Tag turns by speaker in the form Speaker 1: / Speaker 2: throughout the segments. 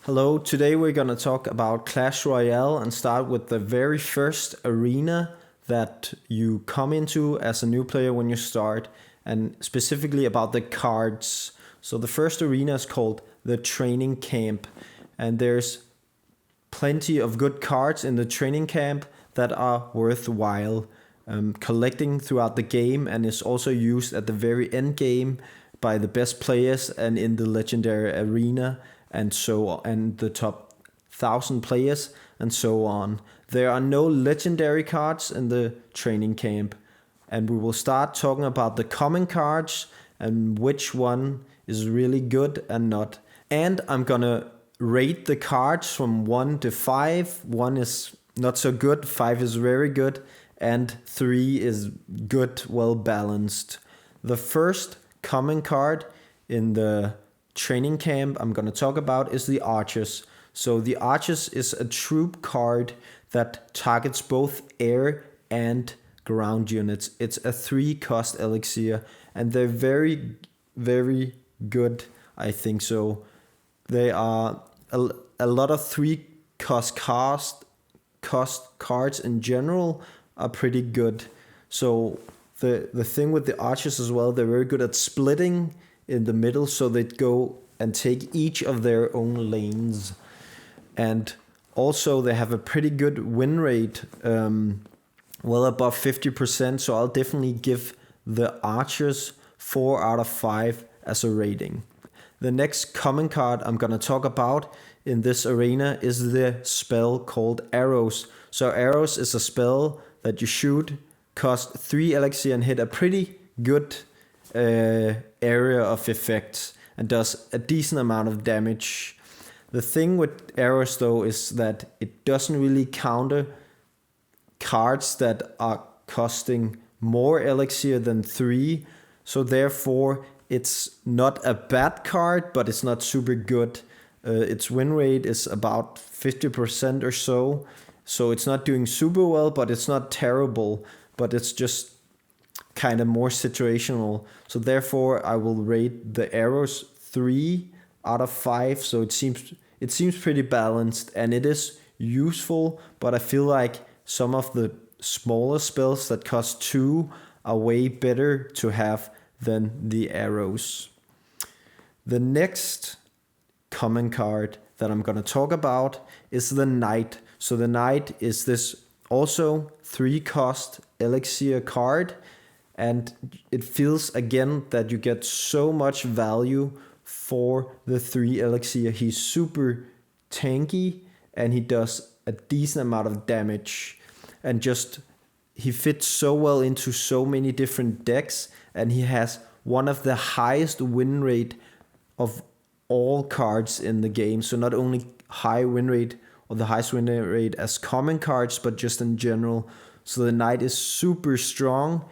Speaker 1: Hello, today we're gonna talk about Clash Royale and start with the very first arena that you come into as a new player when you start, and specifically about the cards. So the first arena is called the training camp, and there's plenty of good cards in the training camp that are worthwhile collecting throughout the game, and is also used at the very end game by the best players and in the legendary arena and the top 1,000 players and so on. There are no legendary cards in the training camp, and we will start talking about the common cards and which one is really good and not. And I'm gonna rate the cards from 1 to 5. 1 is not so good, 5 is very good, and 3 is good, well balanced. The first common card in the training camp I'm gonna talk about is the archers. So the archers is a troop card that targets both air and ground units. It's a 3-cost elixir, and they're very, very good, I think so. They are a lot of 3-cost cards in general are pretty good. So the thing with the archers as well, they're very good at splitting in the middle, so they go and take each of their own lanes. And also they have a pretty good win rate, well above 50%, so I'll definitely give the archers 4 out of 5 as a rating. The next common card I'm gonna talk about in this arena is the spell called arrows. So arrows is a spell that you shoot, cost 3 elixir and hit a pretty good area of effects and does a decent amount of damage. The thing with arrows though is that it doesn't really counter cards that are costing more elixir than 3, so therefore it's not a bad card, but it's not super good. Its win rate is about 50% or so it's not doing super well, but it's not terrible, but it's just kind of more situational. So therefore I will rate the arrows 3 out of 5. So it seems pretty balanced, and it is useful, but I feel like some of the smaller spells that cost 2 are way better to have than the arrows. The next common card that I'm gonna talk about is the knight. So the knight is this also 3-cost elixir card, and it feels again that you get so much value for the 3 elixir. He's super tanky and he does a decent amount of damage, and just he fits so well into so many different decks, and he has one of the highest win rate of all cards in the game. So not only high win rate or the highest win rate as common cards, but just in general. So the knight is super strong.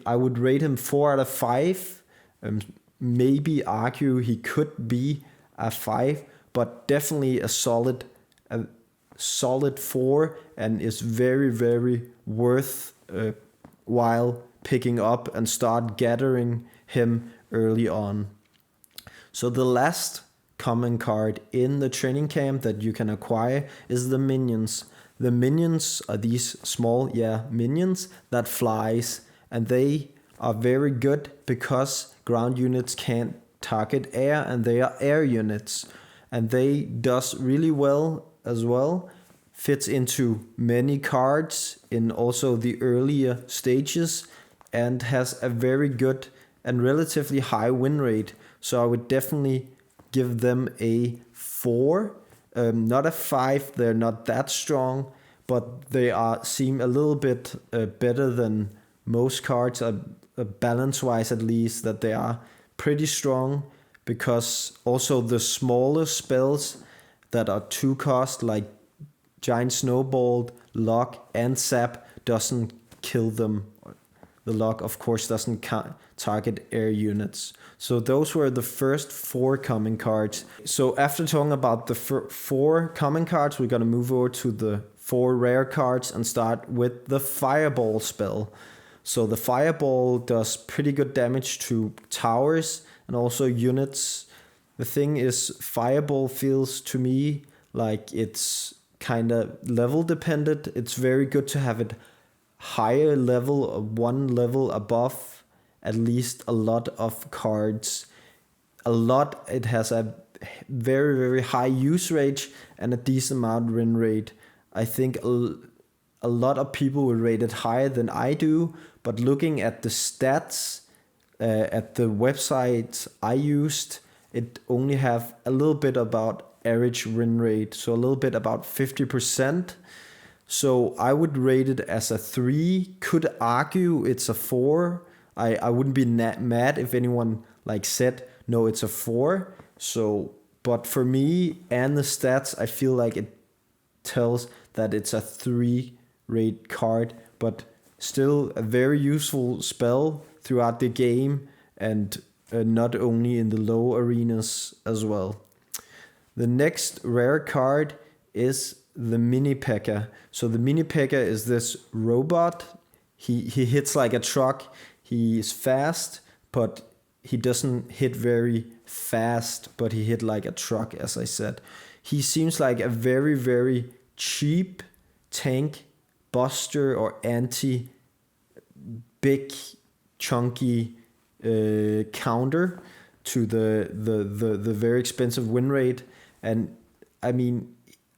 Speaker 1: I would rate him 4 out of 5. Maybe argue he could be a 5, but definitely a solid 4, and is very, very worth while picking up and start gathering him early on. So the last common card in the training camp that you can acquire is the minions. The minions are these small minions that flies, and they are very good because ground units can't target air, and they are air units, and they does really well as well. Fits into many cards in also the earlier stages, and has a very good and relatively high win rate. So I would definitely give them a 4, not a 5. They're not that strong, but they seem a little bit better than most cards, balance-wise at least, that they are pretty strong, because also the smaller spells that are 2-cost, like Giant Snowball, Lock, and Zap, doesn't kill them. The Lock, of course, doesn't target air units. So those were the first 4 common cards. So after talking about the 4 common cards, we're going to move over to the 4 rare cards and start with the Fireball spell. So the Fireball does pretty good damage to towers and also units The thing is, Fireball feels to me like it's kind of level dependent. It's very good to have it higher level, one level above at least a lot of cards. It has a very, very high use rate and a decent amount win rate. I think a lot of people will rate it higher than I do, but looking at the stats at the website I used, it only have a little bit about average win rate, so a little bit about 50%. So I would rate it as a 3. Could argue it's a 4. I wouldn't be mad if anyone like said no, it's a 4. So, but for me and the stats, I feel like it tells that it's a 3 rate card, but still a very useful spell throughout the game, and not only in the low arenas as well. The next rare card is the mini Pekka. So the mini Pekka is this robot. He hits like a truck. He is fast, but he doesn't hit very fast, but he hit like a truck, as I said. He seems like a very, very cheap tank buster or anti big chunky counter to the very expensive win rate. And I mean,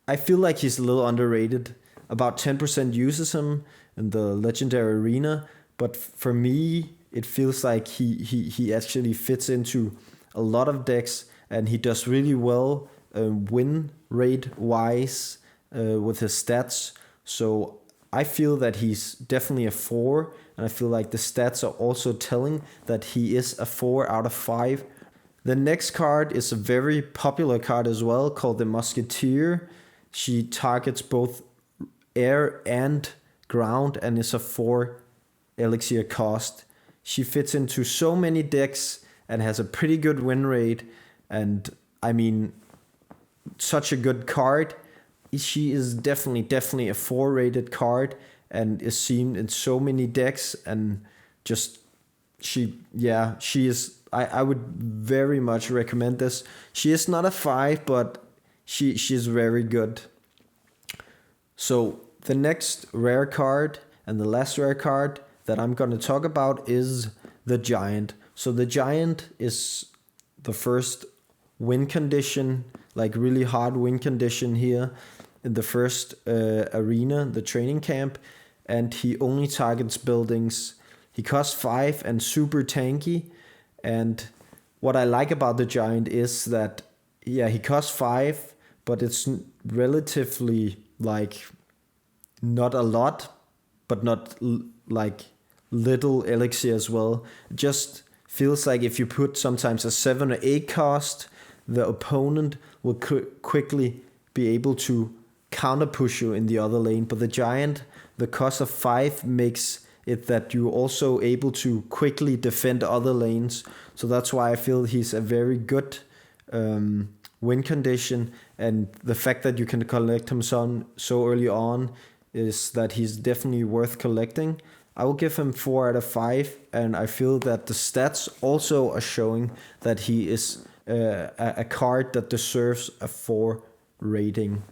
Speaker 1: I feel like he's a little underrated. About 10% uses him in the legendary arena, but for me it feels like he actually fits into a lot of decks, and he does really well win rate wise with his stats. So I feel that he's definitely a 4, and I feel like the stats are also telling that he is a 4 out of 5. The next card is a very popular card as well, called the Musketeer. She targets both air and ground and is a 4 elixir cost. She fits into so many decks and has a pretty good win rate, and I mean, such a good card. She is definitely a 4 rated card and is seen in so many decks, and just she is. I would very much recommend this. She is not a 5, but she's very good. So the next rare card and the last rare card that I'm going to talk about is the Giant. So the Giant is the first win condition, like really hard win condition here in the first arena, the training camp, and he only targets buildings. He costs 5 and super tanky. And what I like about the Giant is that, yeah, he costs 5, but it's relatively like not a lot, but not like little elixir as well. It just feels like if you put sometimes a 7 or 8 cost, the opponent will quickly be able to counter push you in the other lane. But the Giant, the cost of 5 makes it that you're also able to quickly defend other lanes. So that's why I feel he's a very good win condition, and the fact that you can collect him so early on is that he's definitely worth collecting. I will give him 4 out of 5, and I feel that the stats also are showing that he is a card that deserves a 4 rating.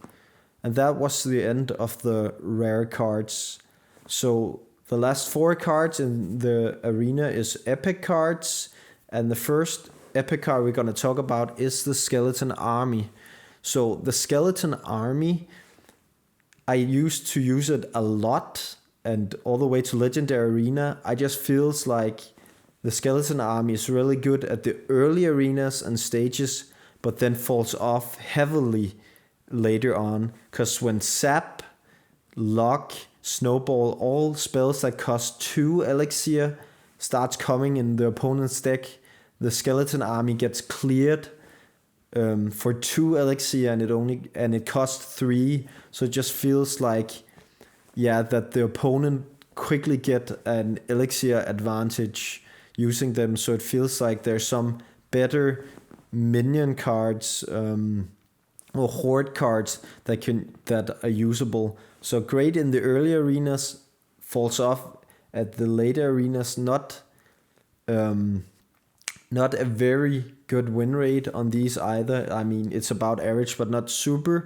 Speaker 1: And that was the end of the rare cards. So the last 4 cards in the arena is epic cards, and the first epic card we're going to talk about is the Skeleton Army. So the Skeleton Army, I used to use it a lot, and all the way to Legendary Arena. I just feels like the Skeleton Army is really good at the early arenas and stages, but then falls off heavily later on, because when Zap, Lock, Snowball, all spells that cost 2 elixir starts coming in the opponent's deck, the Skeleton Army gets cleared for 2 elixir, and it costs 3. So it just feels like, yeah, that the opponent quickly get an elixir advantage using them. So it feels like there's some better minion cards or horde cards that are usable. So great in the early arenas, falls off at the later arenas. Not a very good win rate on these either. I mean, it's about average, but not super.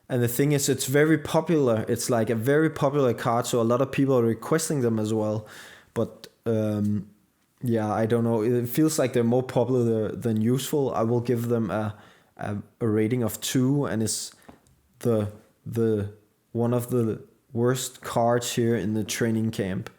Speaker 1: And the thing is, it's very popular. It's like a very popular card, so a lot of people are requesting them as well. But yeah, I don't know. It feels like they're more popular than useful. I will give them a rating of 2, and it's the one of the worst cards here in the training camp.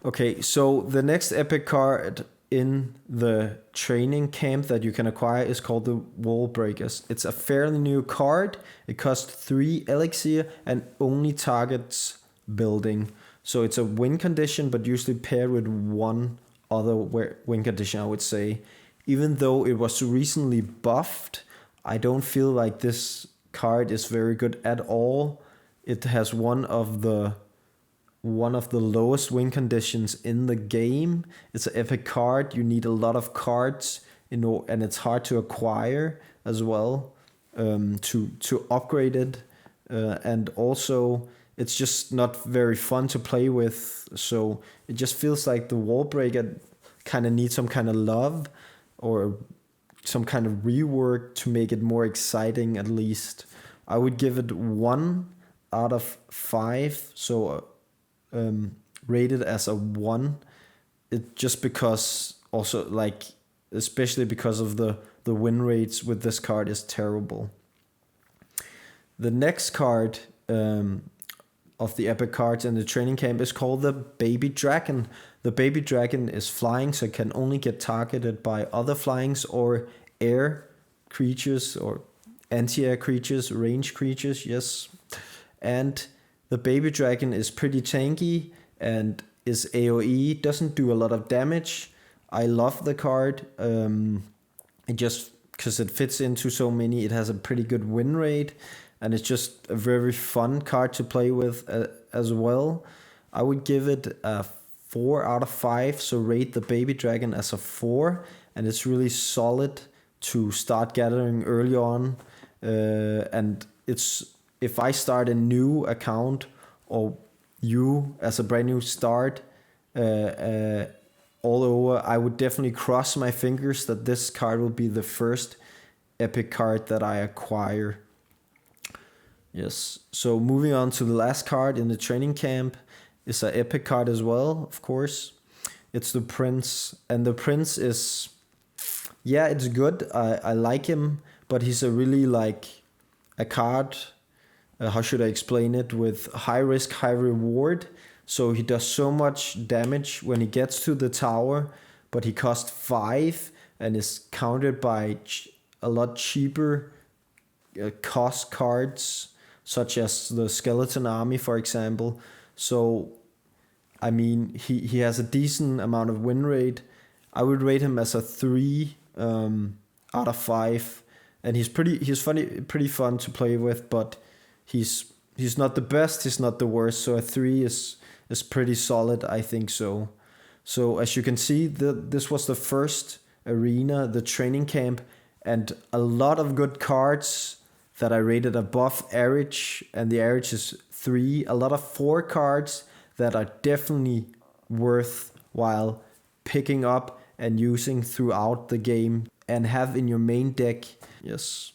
Speaker 1: Okay, so the next epic card in the training camp that you can acquire is called the Wallbreakers. It's a fairly new card. It costs 3 elixir and only targets building. So it's a win condition, but usually paired with one other win condition, I would say. Even though it was recently buffed, I don't feel like this card is very good at all. It has one of the lowest win conditions in the game. It's an epic card. You need a lot of cards, and it's hard to acquire as well to upgrade it. And also, it's just not very fun to play with. So it just feels like the Wallbreaker kind of needs some kind of love or some kind of rework to make it more exciting, at least. I would give it 1 out of 5. So rated as a 1. It just because also like especially because of the win rates with this card is terrible. The next card of the epic cards in the training camp is called the Baby Dragon. The Baby Dragon is flying, so it can only get targeted by other flyings or air creatures or anti-air creatures, range creatures, yes. And the Baby Dragon is pretty tanky and is AoE, doesn't do a lot of damage. I love the card. It just, because it fits into so many, it has a pretty good win rate. And it's just a very fun card to play with as well. I would give it a 4 out of 5. So rate the Baby Dragon as a 4. And it's really solid to start gathering early on. And it's if I start a new account or you as a brand new start all over, I would definitely cross my fingers that this card will be the first epic card that I acquire. Yes, so moving on to the last card in the training camp is an epic card as well, of course. It's the Prince, and the Prince is, yeah, it's good. I like him, but he's a really like a card, how should I explain it, with high risk, high reward. So he does so much damage when he gets to the tower, but he costs 5 and is countered by a lot cheaper cost cards, such as the Skeleton Army, for example. So, I mean, he has a decent amount of win rate. I would rate him as a 3 out of 5, and he's pretty fun to play with. But he's not the best, he's not the worst. So a 3 is pretty solid, I think so. So as you can see, this was the first arena, the training camp, and a lot of good cards that I rated above average, and the average is 3. A lot of 4 cards that are definitely worthwhile picking up and using throughout the game and have in your main deck. Yes.